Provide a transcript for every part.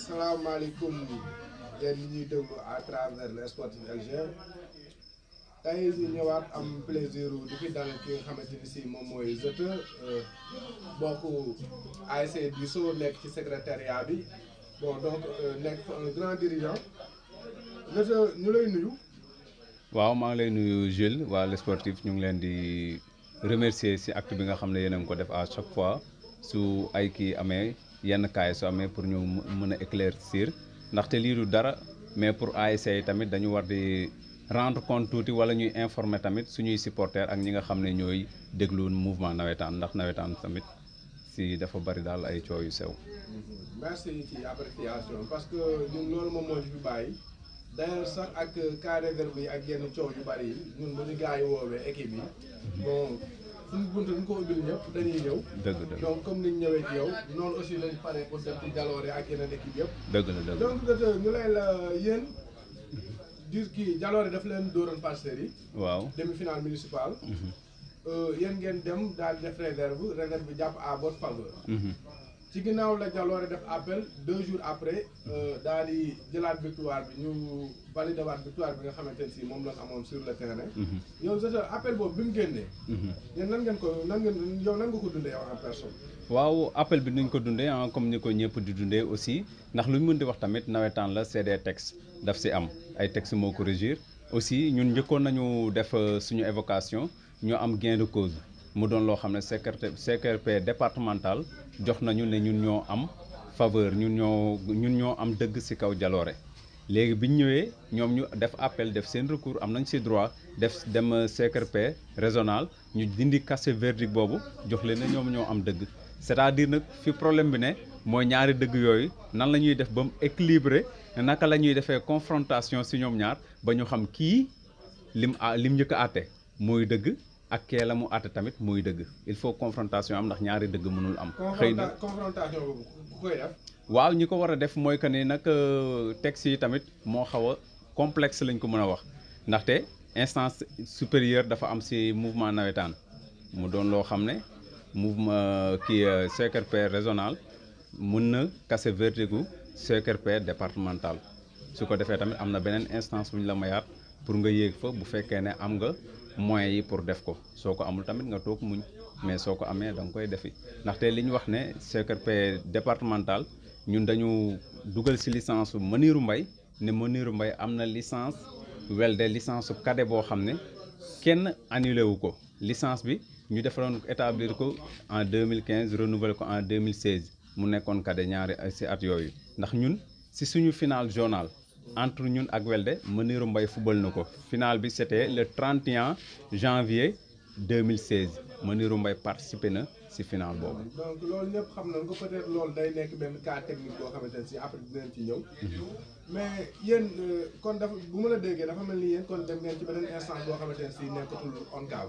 salaamaaleykum yéen ñi ñuy déglu à travers le sportif LG tey ñu ñëwaat am plaisir di fi dalal ki nga xamante ni si moom mooy Zeta bokk ASC Disso nekk ci secrétariat bi bon donc nekk fa un grand dirigeant Zeta ñu lay nuyu. waaw maa ngi lay nuyu Jules waa le sportif ñu ngi leen di remercier ci acte bi nga xam ne yéen a ngi ko def à chaque fois su ay kii amee yenn kaay su amee pour ñu mën a éclaircir ndaxte lii du dara mais pour ASC yi tamit dañu war di rendre compte tuuti wala ñuy informer tamit suñuy supporters ak ñi nga xam ne ñooy déglu mouvement nawetaan ndax nawetaan tamit si dafa bari daal ay coow yu sew. merci ci appréciation parce que ñun loolu moom moo ñu fi bàyyi. d'ailleurs sax ak cas réserve yi ak yenn coow yu bari yi ñun bu ñu gars yi woowee équipe yi bon suñu bunt ñu ko ubbil ñëpp dañuy ñëw. dëgg dëgg donc comme niñ ñëwee ci yow noonu aussi lañ pare pour dem ci jaloore ak yeneen équipe yëpp. dëgg la dëgg donc ñu lay la yéen dir kii jaloore daf leen dóoroon parcelles yi. waaw demi-finale municipale. yéen ngeen dem daal di def réserve bi jàpp à votre faveur. ci ginnaaw la jaloore def appel 2 jours après daal di jëlaat victoire bi ñu validé waat victoire bi nga xamante ne si moom lañ amoon sur le terrain. yow Zeta appel boobu bi mu génnee. yéen nan ngeen nga ko dundee yow en personne. waaw appel bi nuñ ko dundee comme ni ko ñëpp di dundee aussi ndax lu ñu mën di wax tamit nawetaan la c'est des textes daf si am ay textes moo ko régir aussi ñun njëkkoon nañu def suñu évocation ñu am gain de cause. mu doon loo xam ne CRP départemental jox nañu ne ñun ñoo am faveur ñun ñoo am dëgg ci kaw jaloore léegi bi ñu ñëwee ñoom ñu def appel def seen recours am nañ ci droit dem CRP régional ñu dindi casser verdict boobu jox leen ne ñoom ñoo am dëgg c'est-à-dire nag fi problème bi ne mooy ñaari dëgg yooyu nan la ñuy def ba mu équilibré naka la ñuy defee confrontation ci ñoom ñaar ba ñu xam kii lim njëkk a àtte mooy dëgg ak kee la mu àtte tamit muy dëgg il faut confrontation am ndax ñaari dëgg mënul am. xëy na confrontation boobu ku koy def. waaw ñi ko war a def mooy que ni nag texte yi tamit moo xaw a complexe lañ ko mën a wax ndaxte instance supérieure dafa am ci mouvement nawetaan mu doon loo xam ne mouvement CRP régional mën na casser verdict gu CRP départemental su ko defee tamit am na beneen instance bu ñu la mayaat pour nga yéeg fa bu fekkee ne am nga. moyens yi pour def ko soo ko amul tamit nga toog muñ mais soo ko amee da nga koy defi ndaxte li ñu wax ne CRP départemental ñun dañu dugal ci licence su Maniru Mbay ne Maniru Mbay am na licence welde licence su cadet boo xam ne kenn annulé wu ko licence bi ñu defaroon établir ko en 2015 renouvelé ko en 2016 mu nekkoon cadet ñaari ci at yooyu ndax ñun ci suñu final journal entre ñun ak Welde Maniru Mbay football na ko final bi c'était le 31 janvier 2016 Maniru Mbay participé na ci final boobu. donc loolu ñëpp xam nañ ko peut-être loolu day nekk benn cas technique boo xamante ne si après dinañ ci ñëw. mais yéen kon dafa bu ma la déggee dafa mel ni yéen kon dem ngeen ci beneen instance boo xamante ne si nekkatul ONCAV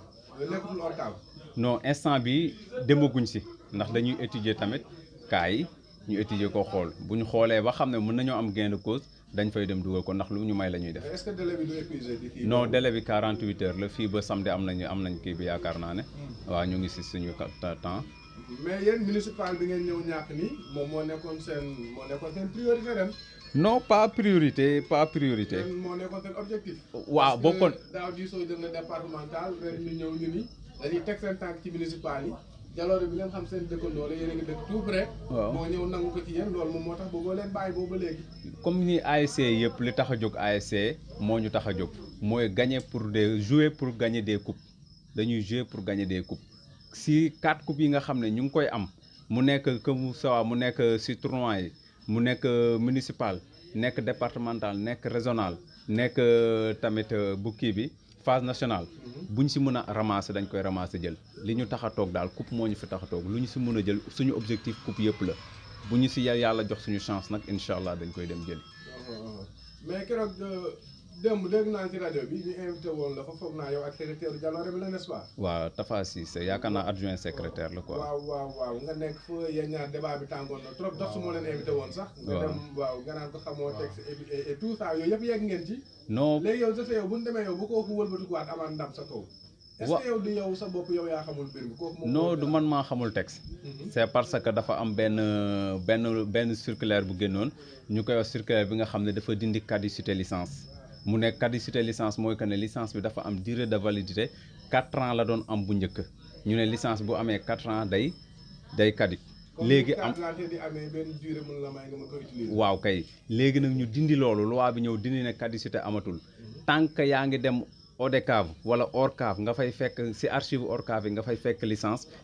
nekkatul ONCAV. non instant bi demaguñ ci ndax dañuy étudier tamit cas yi ñu étudier ko xool bu ñu xoolee ba xam ne mën nañoo am gain de cause. dañ fay dem dugal ko ndax lu ñu may la ñuy def. est-ce que délai bi du épuisé di non délai bi 48 heures la fii ba samedi am nañ kii bi yaakaar naa ne. waaw ñu ngi ci suñu temps. mais yéen municipal bi ngeen ñëw ñàkk ni moom moo nekkoon seen priorité ren. non pas priorité. moo nekkoon seen objectif. waaw bokkoon daaw Disso dem na départemental ren ñu ñëw ñu ni dañuy teg seen tànk ci municipal yi. jaloore bi ngeen xam seen dëkkandoo la yéen a ngi dëkk tout près. waaw moo ñëw nangu ko ci yéen loolu moom moo tax bëggoo leen bàyyi boobu ba léegi. comme ni ASC yëpp li tax a jóg ASC moo ñu tax a jóg mooy jouer pour gagner des coupes dañuy jouer pour gagner des coupes si 4 coupes yi nga xam ne ñu ngi koy am mu nekk que mu nekk si tournoi yi mu nekk municipal nekk départemental nekk régional nekk tamit bu kii bi. phase nationale buñ ci mën a ramasser dañ koy ramasser jël li ñu tax a toog daal coupe moo ñu fi tax a toog lu ñu ci mën a jël suñu objectif coupe yëpp la bu ñu ci yàlla jox suñu chance nag incha allah dañ koy dem jëli. mais keroog démb dégg naa ci rajo bi ñu invité woon la fa foog naa yow ak secrétaire jaloore bi la n'est-ce pas. waaw Tafa Cissé yaakaar naa adjoint secrétaire la quoi. waaw nga nekk fa yéen ñaar débat bi tàngoon na trop dox su moo leen invité woon sax. nga dem nga naan ko xamoo texte et tout ça yooyu yëpp yegg ngeen ci. non léegi yow Zeta yow bu ñu demee yow bu ko wëlbatikuwaat amaat ndam sa kaw est-ce que yow di yow sa bopp yow yaa xamul mbir mi kooku moom non du man maa xamul texte c'est parce que dafa am benn circulaire bu génnoon ñu koy wax circulaire bi nga xam ne dafa dindi caducité licence mu nekk caducité licence mooy que ne licence bi dafa am durée de validité 4 ans la doon am bu njëkk ñu ne licence bu amee 4 ans day caduc léegi am di amee benn durée mën la may nga ma koy utiliser. waaw kay léegi nag ñu dindi loolu loi bi ñëw dindi ne caducité amatul tant que yaa ngi dem ODCAV wala ORCAV nga fay fekk ci archive ORCAV yi nga fay fekk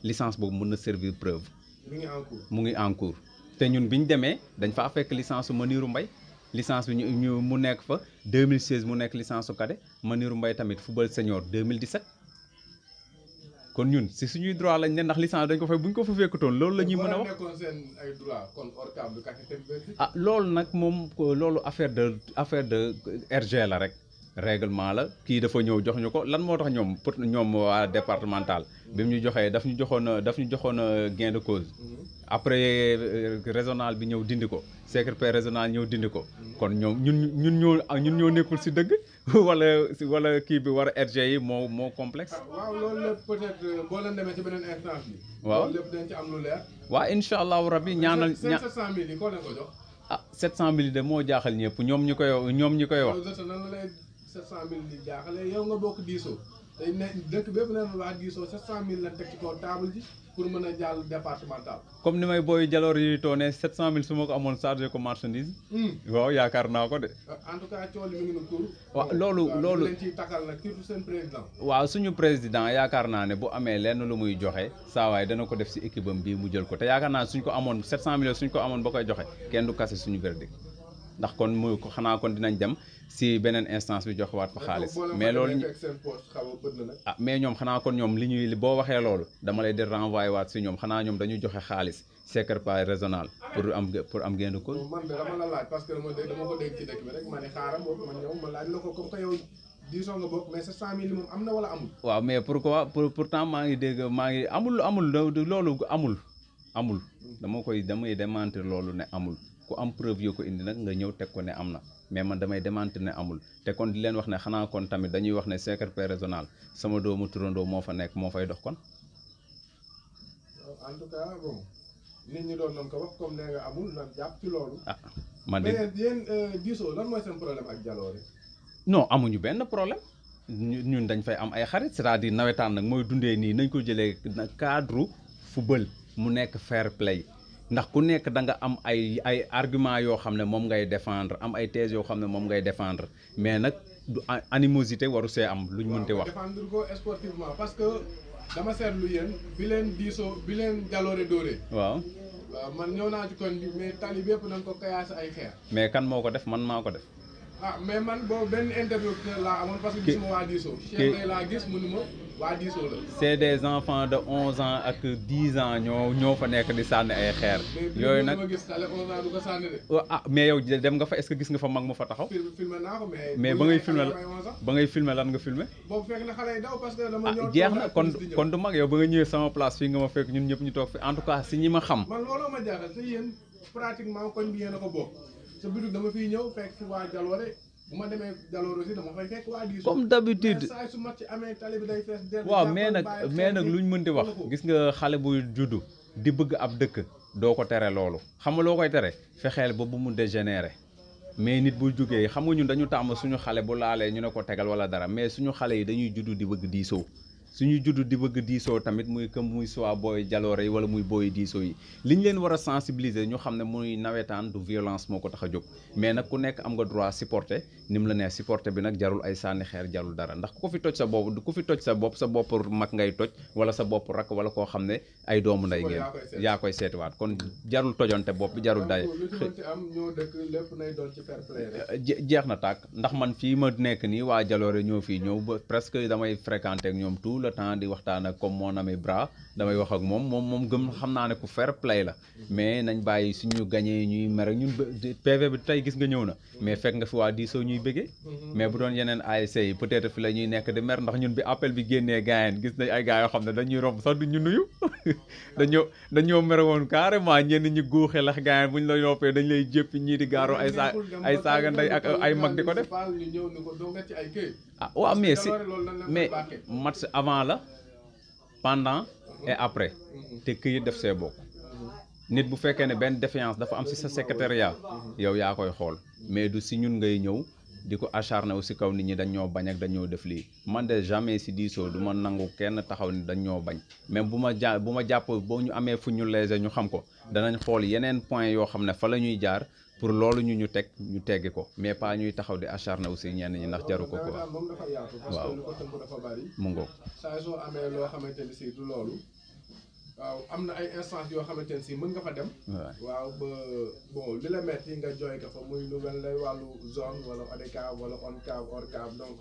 licence boobu mën na servir preuve. mu ngi en cours mu ngi en cours te ñun bi ñu demee dañ faa fekk licence su Manirou Mbaye licence bi ñu mu nekk fa 2016 mu nekk licence su cadet Manirou Mbaye tamit football senior 2017 kon ñun ci suñuy droit lañ ne ndax licence dañ ko fay bu ñu ko fa fekkutoon loolu la ñuy mën a wax. nekkoon seen ay droit kon ORCAV du capitaine ah loolu nag moom loolu affaire de RG la rek. règlement la kii dafa ñëw jox ñu ko lan moo tax ñoom waa départemental bi mu ñu joxee daf ñu joxoon gain de cause après régional bi ñëw dindi ko secrétaire régional ñëw dindi ko kon ñun ñoo nekkul ci dëgg wala kii bi war a RG yi moo complexe. waaw loolu lépp peut-être boo leen demee ci beneen instance bi. waaw loolu lépp dañ ci am lu leer. waaw incha allahu rabbi ñaanal 700 000 yi koo leen ko jox. ah 700 000 de moo jaaxal ñëpp ñoom ñi koy wax. 700 000 di jaaxale yow nga bokk diisoo tey ne dëkk bépp nee na waa diisoo 700 000 lañ teg ci kaw table ji pour mën a jàll départemental. comme ni may booy jaloor yi toone 700 000 su ma ko amoon chargé ko marchandise. waaw yaakaar naa ko de. en tout cas coono mi ngi nu tur. waaw loolu leen ciy takkal nag surtout seen président. waaw suñu président yaakaar naa ne bu amee lenn lu muy joxe saa waay dana ko def ci équipe am bii mu jël ko te yaakaar naa suñ ko amoon 700 millions suñ ko amoon ba koy joxe kenn du kase suñu verdict ndax kon mu xanaa kon dinañ dem ci beneen instance bi joxewaat fa xaalis mais loolu ah mais ñoom xanaa kon ñoom li boo waxee loolu dama lay di renvoyer waat ci ñoom xanaa ñoom dañuy joxe xaalis secrétaire régional pour am gain de cause. man de dama la laaj parce que dama ko dégg ci dëkk bi rek ma ne xaaral boobu man ñëw ma laaj la ko comme que yow diisoo nga bokk mais 700 000 moom am na wala amul. waaw mais pourtant maa ngi dégg amul loolu amul damay démentir loolu ne amul. ku am preuve yoo ko indi nag nga ñëw teg ko ne am na mais man damay démentir ne amul te kon di leen wax ne xanaa kon tamit dañuy wax ne secrétaire régional sama doomu turandoo moo fa nekk moo fay dox kon. en tout cas bon nit ñi doon nañ ko wax comme nee nga amul nag jàpp ci loolu. ah man de mais yéen diisoo lan mooy seen problème ak Jalooré. non amuñu benn problème ñun dañ fay am ay xarit c'est-à-dire nawetaan nag mooy dundee nii nañ ko jëlee cadre football mu nekk fair play. ndax ku nekk da nga am ay argument yoo xam ne moom ngay défendre am ay thèses yoo xam ne moom ngay défendre mais nag du animosité waru see am luñ mënti wax. défendre ko sportivement parce que dama seetlu yéen bi leen Jalooré dóoree. waaw man ñëw naa ci koñ bi mais tali bépp nañ ko kayaase ay xeer. mais kan moo ko def man maa ko def. ah mais man boobu benn interlocuteur laa amoon parce que gisuma waa diisoo. Cheikh Lay laa gis mënuma waa diisoo la. c'est des enfants de 11 ans ak 10 ans ñoo fa nekk di sànni ay xeer. yooyu nag mais gis xale 11 ans du ko sànni de. ah mais yow dem nga fa est-ce que gis nga fa mag mu fa taxaw. filmé naa ko mais ba ngay filmé lan nga filmé. boobu fekk na xale yi daw parce que dama ñëw jeex na kon du mag yow ba nga ñëwee sama place fii nga ma fekk ñun ñëpp ñu toog fi en tout cas si ñi ma xam. man looloo ma jaaxal te yéen pratiquement koñ bi yéen a ko bokk sa bitig dama fiy ñëw fekk fi waa Jalooré bu ma demee Jalooré aussi dama fay fekk waa diisoo. comme d'habitude saa su match amee tali bi day fees del. waaw mais nag luñ mënti wax gis nga xale bu juddu di bëgg ab dëkk doo ko tere loolu xam nga loo koy tere fexeel ba bu mu dégénéré mais nit bu jógee xam nga ñun dañu tàmm suñu xale bu laalee ñu ne ko tegal wala dara mais suñu xale yi dañuy juddu di bëgg diisoo suñuy juddu di bëgg diisoo tamit muy comme muy soit booy Jalooré yi wala muy booy diisoo yi li ñu leen war a sensibiliser ñu xam ne muy nawetaan du violence moo ko tax a jóg mais nag ku nekk am nga droit supporter ni mu la neex supporter bi nag jarul ay sànni xeer jarul dara ndax ku fi toj sa bopp mag ngay toj wala sa bopp rak wala koo xam ne ay doomu nday ngeen yaa koy seetiwaat kon jarul tojonte bopp bi jarul day jeex na tàkk ndax man fii ma nekk nii waa Jalooré ñoo fii ñëw ba presque damay fréquenter ak ñoom tout le temps di waxtaan ak comme mon ami Bra damay wax ak moom gëm xam naa ne ku fair play la mais nañ bàyyi suñu gañee ñuy mer ak ñun PV bi tey gis nga ñëw na mais fekk nga fi waa diisoo ñuy bëggee mais bu doon yeneen ASC yi peut-être fi la ñuy nekk di mer ndax ñun bi appel bi génnee gaayeen gis nañ ay gaay yoo xam ne dañuy romb sax du ñu nuyu dañoo mer woon carrément ñenn ñi góoxe lax gaayeen bu ñu la yoppee dañ lay jéppi ñii di gaaro ay saaga ndey ak ay mag di ko def ah waaw mais match avant avant la pendant et après te këyit def see bokk nit bu fekkee ne benn défiance dafa am ci sa secrétariat yow yaa koy xool mais du si ñun ngay ñëw di ko acharné wu si kaw nit ñi dañ ñoo bañ ak dañ ñoo def lii man de jamais si diisoo du ma nangu kenn taxaw ni dañ ñoo bañ même bu ma jàpp boo ñu amee fu ñu léser ñu xam ko danañ xool yeneen point yoo xam ne fa la ñuy jaar pour loolu ñu teg ñu teggi ko mais pas ñuy taxaw di acharné wu si ñenn ñi ndax jaru ko quoi. moom dafa yaatu. parce que lu ko tënk dafa bari. mu ngoog saa soo amee loo xamante ni si du loolu. waaw am na ay instance yoo xamante ne si mën nga fa dem. waaw ba bon li la metti nga jooy ko fa muy lu mel ne wàllu zone wala ODCAV wala ONCAV ORCAV donc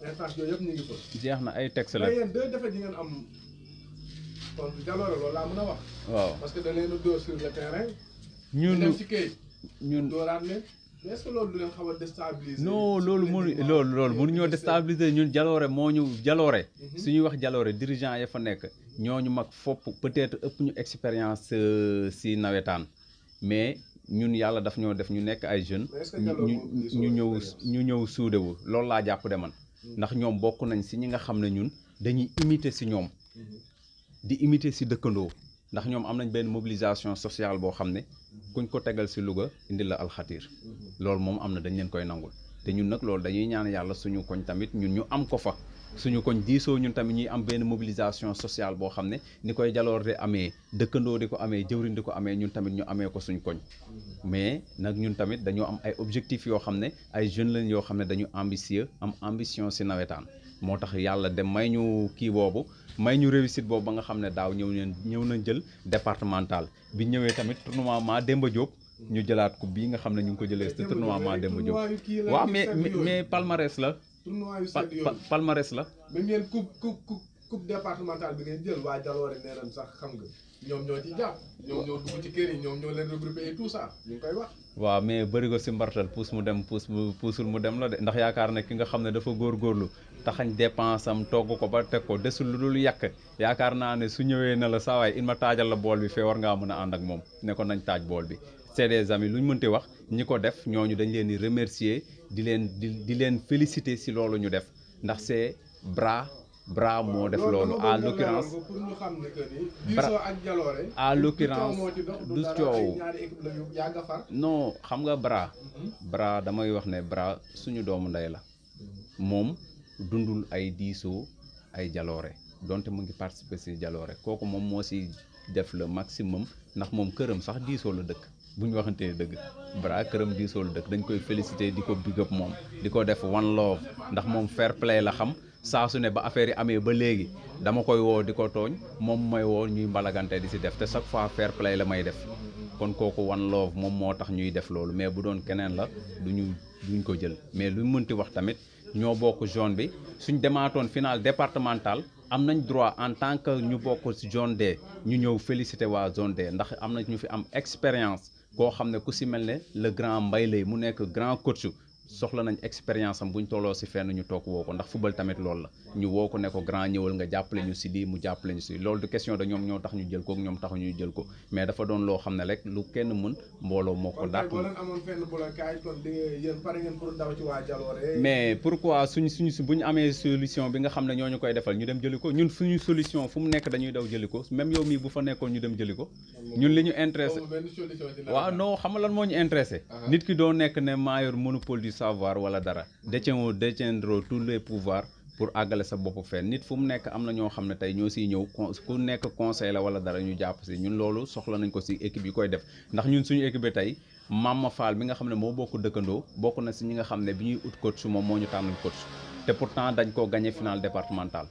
instance yooyu yëpp ñu ngi fa. jeex na ay texte la mais yéen deux défaites yi ngeen am kon jaloore loolu laa mën a wax. waaw parce que da leen a dóor sur le terrain. ñun dem ci këyit. ñun dóoraat leen mais est-ce que loolu du leen xaw a déstabiliser. non loolu mënuñoo déstabiliser ñun jaloore moo ñu jaloore. suñuy wax jaloore dirigeant ya fa nekk. ñooñu mag fopp peut-être ëpp ñu expérience si nawetaan mais ñun yàlla daf ñoo def ñu nekk ay jeunes ñu ñëw suudewu loolu laa jàpp de man ndax ñoom bokk nañ si ñi nga xam ne ñun dañuy imiter si ñoom di imiter si dëkkandoo ndax ñoom am nañ benn mobilisation sociale boo xam ne kuñ ko tegal si Louga indi la alxatiir loolu moom am na dañ leen koy nangul te ñun nag loolu dañuy ñaan yàlla suñu koñ tamit ñun ñu am ko fa suñu koñ diisoo ñun tamit ñuy am benn mobilisation sociale boo xam ne ni koy jaloor di amee dëkkandoo di ko amee jëwriñ di ko amee ñun tamit ñu amee ko suñ koñ mais nag ñun tamit dañoo am ay objectifs yoo xam ne ay jeunes lañ yoo xam ne dañu ambitieux am ambition si nawetaan moo tax yàlla dem may ñu kii boobu may ñu réussite boobu ba nga xam ne daaw ñëw nañ jël départemental bi ñëwee tamit tournoi Mademba Diop ñu jëlaat coupe bii nga xam ne ñu ngi ko jëlee si tournoi Mademba Diop waaw mais palmarès la tournoi yu sedd yooyu palmarès la. même yéen coupe départementale bi ngeen jël waa Jaloore nee nañ sax xam nga ñoom ñoo ci jàpp ñoom ñoo dugg ci kër yi ñoom ñoo leen regroupé et tout ça ñu ngi koy wax. waaw mais bëri ko si mbartal puus mu dem puusul mu dem la de ndax yaakaar ne ki nga xam ne dafa góorgóorlu taxañ dépense am togg ko ba teg ko desul lu dul yàq yaakaar naa ne su ñëwee na la saa waay il ma taajal la bool bi fee war ngaa mën a ànd ak moom ne ko nañ taaj bool bi. c'est des amis lu ñu mënti wax ñi ko def ñooñu dañ leen di remercier di leen féliciter si loolu ñu def ndax c'est bras moo def loolu à l'occurrence pour ñu xam ne que ni diisoo ak jaloore à l'occurrence du coow non xam nga bras damay wax ne bras suñu doomu ndey la moom dundul ay diisoo ay jaloore donte mu ngi participer si jaloore kooku moom moo si def le maximum ndax moom këram sax diisoo la dëkk bu ñu waxantee dëgg Bra këram diisoo la dëkk dañ koy féliciter di ko big up moom di ko def one love ndax moom fair play la xam saa su ne ba affaire yi amee ba léegi dama koy woo di ko tooñ moom may woo ñuy mbalagante di si def te chaque fois fair play la may def kon kooku one love moom moo tax ñuy def loolu mais bu doon keneen la duñ ko jël mais lu mënti wax tamit ñoo bokk zone bi suñ demaatoon final départemental am nañ droit en tant que ñu bokk ci zone D ñu ñëw féliciter waa zone D ndax am na ñu fi am expérience koo xam ne ku si mel ne le grand Mbaye Lay mu nekk grand coach soxla nañ expérience am bu ñu tolloo si fenn ñu toog woo ko ndax football tamit loolu la ñu woo ko ne ko grand ñëwal nga jàppale ñu si lii mu jàppale ñu si loolu du question de ñoom ñoo tax ñu jël ko ñoom taxu ñuy jël ko mais dafa doon loo xam ne rek lu kenn mën mbooloo moo ko dàq. kon leen amoon fenn bu la kaay kon di yéen pare ngeen pour daw ci waa Jalooré. mais pourquoi suñu bu ñu amee solution bi nga xam ne ñoo ñu koy defal ñu dem jëli ko ñun suñu solution fu mu nekk dañuy daw jëli ko même yow mii bu fa nekkoon ñu dem jëli ko ñun li ñu intéressé waaw non xam nga lan moo ñu intéressé nit ki doo nekk ne maa yor monopole du savoir wala dara détiendront tous les pouvoirs pour àggale sa bopp fenn nit fu mu nekk am na ñoo xam ne tey ñoo siy ñëw ku nekk conseil la wala dara ñu jàpp si ñun loolu soxla nañ ko si équipe yi koy def ndax ñun suñu équipe bi tey Mama Fall bi nga xam ne moo bokk dëkkandoo bokk na si ñi nga xam ne bi ñuy ut coach moom moo ñu tànnal coach te pourtant dañ koo gagné final départemental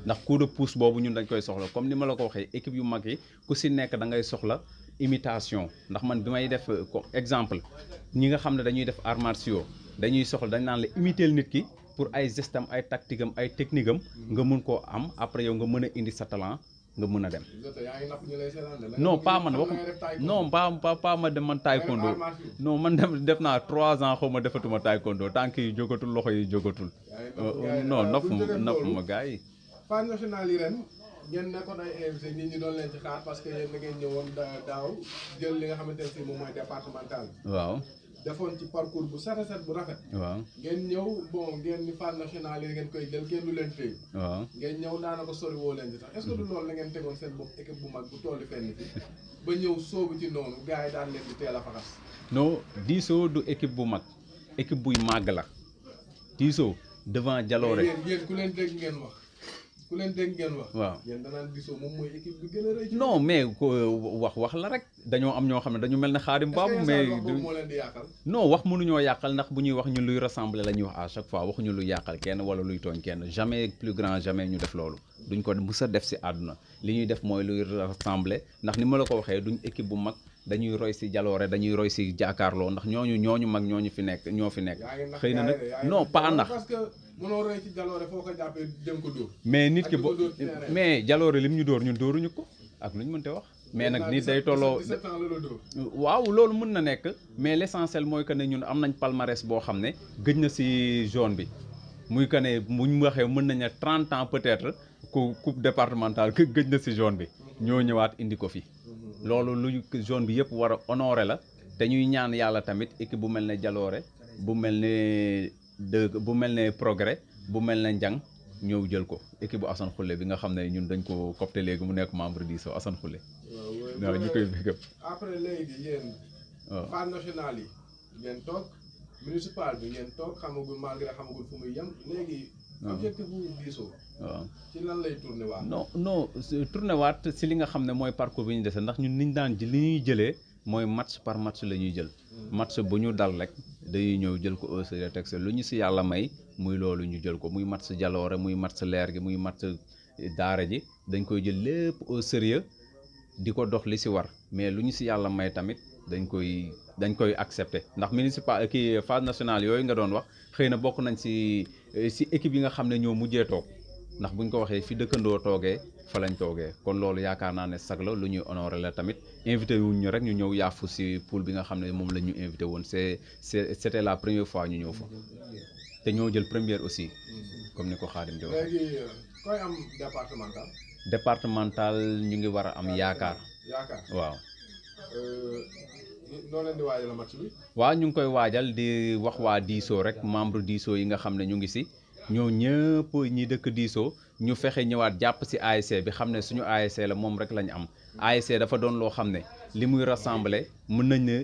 ndax coup de pouce boobu ñun dañ koy soxla comme ni ma la ko waxee équipe yu mag yi ku si nekk da ngay soxla imitation ndax man bi may def exemple ñi nga xam ne dañuy def arts martiaux dañuy soxla dañ naan la imiter nit ki pour ay gestam ay tactique am ay technique am nga mun koo am après yow nga mën a indi sa talent nga mën a dem non pas man waxu non pas ma dem man taekwondo non man def naa 3 ans xaw ma defatuma taekwondo tànk yi jógatul loxo yi jógatul non nopp ma gars yi phase nationale yi ren ngeen nekkoon ay invité nit ñi doon leen ci xaar parce que yéen da ngeen ñëwoon daaw jël li nga xamante ne si moom mooy départemental waaw defoon ci parcours bu set bu rafet. waaw ngeen ñëw bon ngeen ni phase nationale yi ngeen koy jël kenn du leen téye. waaw ngeen ñëw daanaka sori woo leen di sax est-ce que du loolu la ngeen tegoon seen bopp équipe bu mag bu tolli fenn fi ba ñëw soobu ci noonu gars yi daan leen di teel a faxas. non diisoo du équipe bu mag équipe buy màgg la diisoo devant Jalooré. yéen ku leen dégg ngeen wax. ku leen dégg ngeen wax. waaw yéen danaan gisoo moom mooy équipe bi gën a rëy. non mais wax la rek dañoo am ñoo xam ne dañu mel ne Xaadim Baabu mais moo leen di yàqal. non wax mënuñoo yàqal ndax bu ñuy wax ñun luy rassembler la ñuy wax à chaque fois waxuñu luy yàqal kenn wala luy tooñ kenn jamais plus grand jamais ñu def loolu duñ ko mus a def si àdduna li ñuy def mooy luy rassembler ndax ni ma la ko waxee duñ équipe bu mag dañuy roy si Jalooré dañuy roy si Jakaarloo ndax ñooñu mag ñoo fi nekk xëy na nag non pas ndax mënoo roy ci Jalooré foo ko jàppee dem ko dóor. mais nit ki mais Jalooré lim ñu dóor ñun dóoruñu ko ak lu ñu mënte wax. mais nag nit day tolloo 17 ans la dóor. waaw loolu mën na nekk mais l'essentiel mooy que ne ñun am nañ palmarès boo xam ne gëj na si zone bi muy que ne buñ waxee mën nañ ne 30 ans peut-être coupe départementale gëj na si zone bi ñoo ñëwaat indi ko fi. loolu lu zone bi yëpp war a honorer la te ñuy ñaan yàlla tamit équipe bu mel ne Jalooré bu mel ne Progrès bu mel ne Njang ñëw jël ko équipe bu Assane Khoule bi nga xam ne ñun dañ ko copté léegi mu nekk membre di so Assane Khoule. waaw ñu koy bëgg. après léegi yéen. waaw phase nationale yi ngeen toog municipal bi ngeen toog xamagul malgré xamagul fu muy yem léegi. objectif bu diisoo. waaw ci lan lay tourné waat. non tourné waat si li nga xam ne mooy parcours bi ñu dese ndax ñun niñ daan li ñuy jëlee mooy match par match la ñuy jël. match bu ñu dal rek dañuy ñëw jël ko au sérieux teg lu ñu si yàlla may muy loolu ñu jël ko muy match Jalooré muy match leer gi muy match daara ji dañ koy jël lépp au sérieux di ko dox li si war mais lu ñu si yàlla may tamit dañ koy accepter ndax municipal kii phase nationale yooyu nga doon wax xëy na bokk nañ si équipe yi nga xam ne ñoo mujjee toog ndax buñ ko waxee fi dëkkandoo toogee fa lañ toogee kon loolu yaakaar naa ne sag la lu ñuy honoré la tamit invité wuñ ñu rek ñu ñëw yaafu si pool bi nga xam ne moom la ñu invité woon c'était la première fois ñu ñëw fa te ñoo jël première aussi comme ni ko Xaadim di wax. léegi koy am départemental. départemental ñu ngi war a am yaakaar. waaw. noo leen di waajal match bi. waaw ñu ngi koy waajal di wax waa diisoo rek membre diisoo yi nga xam ne ñu ngi si ñoo ñëpp ñi dëkk diisoo ñu fexe ñëwaat jàpp si ASC bi xam ne suñu ASC la moom rek lañu am ASC dafa doon loo xam ne li muy rassembler mën nañ ne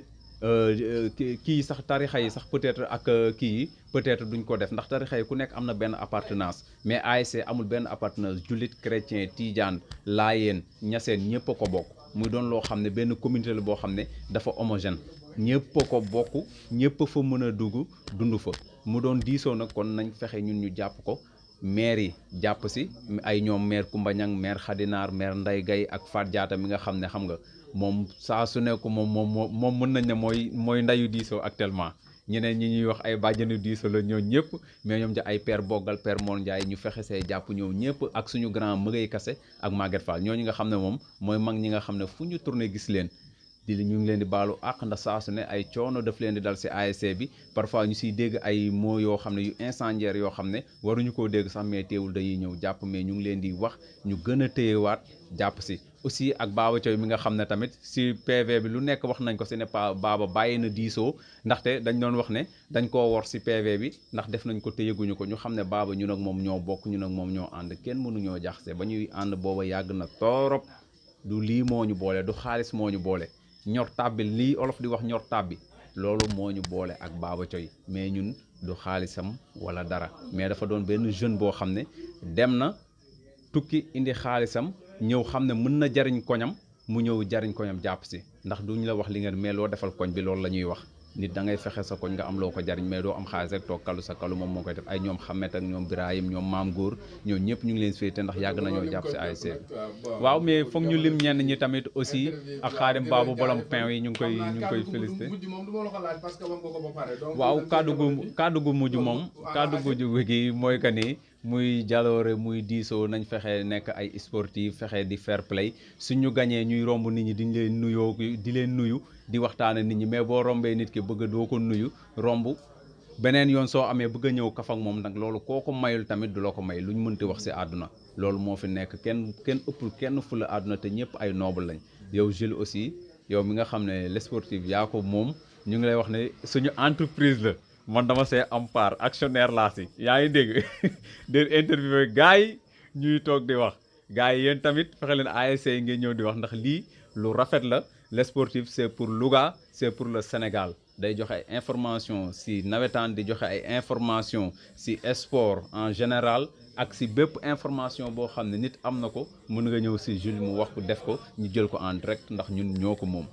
kii sax tarixa yi sax peut-être ak kii yi peut-être duñ ko def ndax tarixa yi ku nekk am na benn appartenance mais ASC amul benn appartenance jullit chrétien tidiane laayeen ñaseen ñëpp a ko bokk muy doon loo xam ne benn communauté la boo xam ne dafa homogène ñëpp a ko bokk ñëpp fa mën a dund fa mu doon diisoo nag kon nañ fexe ñun ñu jàpp ko maire yi jàpp si ay ñoom maire Koumba Niang maire Khadinaar maire Ndeye Gaye ak Fat Diatta mi nga xam ne xam nga moom saa su nekk moom mën nañ ne mooy ndayu diisoo actuellement ñeneen ñi ñuy wax ay bàjjanu diisoo la ñoo ñëpp mais ñoom ja ay père Bogal père Mor Ndiaye ñu fexe see jàpp ñëw ñëpp ak suñu grand Mëgay Kase ak Maguette Fall ñooñu nga xam ne moom mooy mag ñi nga xam ne fu ñu tourné gis leen ñu ngi leen di baalu àq ndax saa su ne ay coono daf leen di dal si ASC bi parfois ñu siy dégg ay mots yoo xam ne yu incendiaire yoo xam ne waruñu koo dégg sax mais teewul dañuy ñëw jàpp mais ñu ngi leen di wax ñu gën a téyewaat jàpp si aussi ak Baba Thioy mi nga xam ne tamit si PV bi lu nekk wax nañ ko si ne pa Baba bàyyi na diisoo ndaxte dañ doon wax ne dañ koo wor si PV bi ndax def nañ ko te yëguñu ko ñu xam ne Baba ñun ak moom ñoo bokk ñun ak moom ñoo ànd kenn mënuñoo jaxase ba ñuy ànd booba yàgg na torop du lii moo ñu boole du xaalis moo ñu boole ñor tàbbi lii olof di wax ñor tàbbi loolu moo ñu boole ak Baba Thioy mais ñun du xaalisam wala dara mais dafa doon benn jeune boo xam ne dem na tukki indi xaalisam ñëw xam ne mën na jariñ koñam mu ñëw jariñ koñam jàpp si ndax duñ la wax li ngeen mais loo defal koñ bi loolu la ñuy wax nit da ngay fexe sa koñ nga am loo ko jariñ mais doo am xaalis rek toog kalu sa kalu moom moo koy def ay ñoom Xamet ak ñoom Birahim ñoom Maam Góor ñoom ñëpp ñu ngi leen féete ndax yàgg nañoo jàpp si ASC waaw mais foog ñu lim ñenn ñi tamit aussi ak Xaadim Baabu bolom pain yi ñu ngi koy félicité waaw kaddu gu mujj moom kaddu gu mujj gi mooy que ni muy Jalooré muy diisoo nañ fexe nekk ay sportif fexe di fair play suñu gañee ñuy romb nit ñi di leen nuyu di waxtaane nit ñi mais boo rombee nit ki bëgg doo ko nuyu romb beneen yoon soo amee bëgg a ñëw kaf ak moom nag loolu koo ko mayul tamit du la ko may lu ñu mënti wax si àdduna loolu moo fi nekk kenn ëppul kenn fu la àdduna te ñëpp ay noble lañ yow Jules aussi yow mi nga xam ne le sportif yaa ko moom ñu ngi lay wax ne suñu entreprise la man dama see am part actionnaire laa si yaa ngi dégg de interviewé gars yi ñuy toog di wax gars yi yéen tamit fexe leen ASC yi ngeen ñëw di wax ndax lii lu rafet la les sportifs c'est pour Louga c'est pour le Sénégal day joxe ay information si nawetaan di joxe ay information si sport en général ak si bépp information boo xam ne nit am na ko mën nga ñëw si Jules mu wax ko def ko ñu jël ko en direct ndax ñun ñoo ko moom